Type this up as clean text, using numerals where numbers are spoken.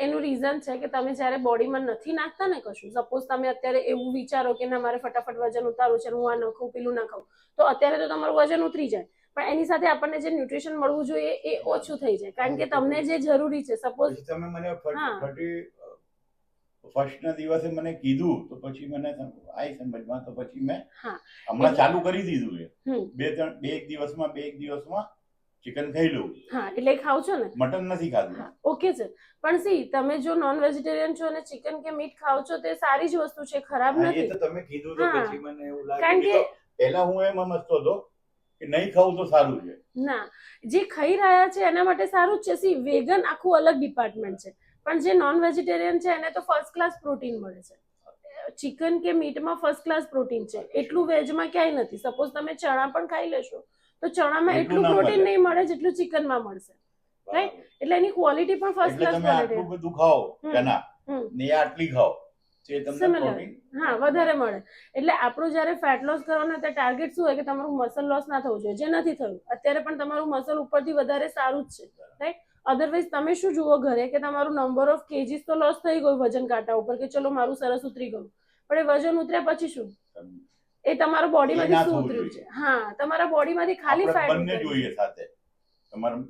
એનું રીઝન છે કે તમે જ્યારે બોડીમાં નથી નાખતા ને કશું, સપોઝ તમે અત્યારે એવું વિચારો કે ના મારે ફટાફટ વજન ઉતારવું છે, હું આ ન ખાઉં પેલું ના ખાઉં, તો અત્યારે તો તમારું વજન ઉતરી જાય, પણ એની સાથે આપણને જે ન્યુટ્રિશન મળવું જોઈએ એ ઓછું થઈ જાય, કારણ કે તમને જે જરૂરી છે. સપોઝ તમે મને ફર્સ્ટ ના દિવસે મને કીધું તો પછી મને આઈ સમજમાં, તો પછી મેં હમણાં ચાલુ કરી દીધું છે. બે એક દિવસમાં ચિકન ખાઈ લઉં. હા, એટલે ખાવ છો ને? મટન નથી ખાધું. ઓકે છે, પણ સી તમે જો નોન વેજીટેરિયન છો અને ચિકન કે મીટ ખાવ છો તે સારી જ વસ્તુ છે, ખરાબ નથી. એ તો તમે કીધું તો પછી મને એવું લાગ્યું કે પહેલા હું એમ સમજતો હતો કે નહીં ખાવું તો સારું છે. ના, જે ખાઈ રહ્યા છે એના માટે સારું જ છે. સી વેગન આખું અલગ ડિપાર્ટમેન્ટ છે, પણ જે નોન વેજીટેરિયન છે એને તો ફર્સ્ટ ક્લાસ પ્રોટીન મળે છે. ચિકન કે મીટમાં ફર્સ્ટ ક્લાસ પ્રોટીન છે, એટલું વેજમાં ક્યાંય નથી. સપોઝ તમે ચણા પણ ખાઈ લેશો તો ચણામાં એટલું પ્રોટીન નહીં મળે જેટલું ચિકનમાં મળશે, રાઈટ? એટલે એની ક્વોલિટી પણ ફર્સ્ટ ક્લાસ ક્વોલિટી. આટલું બધું ખાઓ ચણા ને આટલી ખાઓ તે તમને પ્રોટીન વધારે મળે. એટલે આપણું જ્યારે ફેટ લોસ કરવાનો તે ટાર્ગેટ શું હોય કે તમારું મસલ લોસ ના થવું જોઈએ, જે નથી થયું. અત્યારે પણ તમારું મસલ ઉપરથી વધારે સારું જ છે, રાઈટ? અધરવાઇઝ તમે શું જુઓ ઘરે કે તમારું નંબર ઓફ કેજીસ તો લોસ થઈ ગયું વજન કાંટા ઉપર, કે ચલો મારું સરસ ઉતરી ગયું, પણ એ વજન ઉતર્યા પછી શું? એ તમારા બોડીમાંથી શું ઉતર્યું છે? હા, તમારા બોડીમાંથી ખાલી ફેટ બંને જોઈએ સાથે. તમારું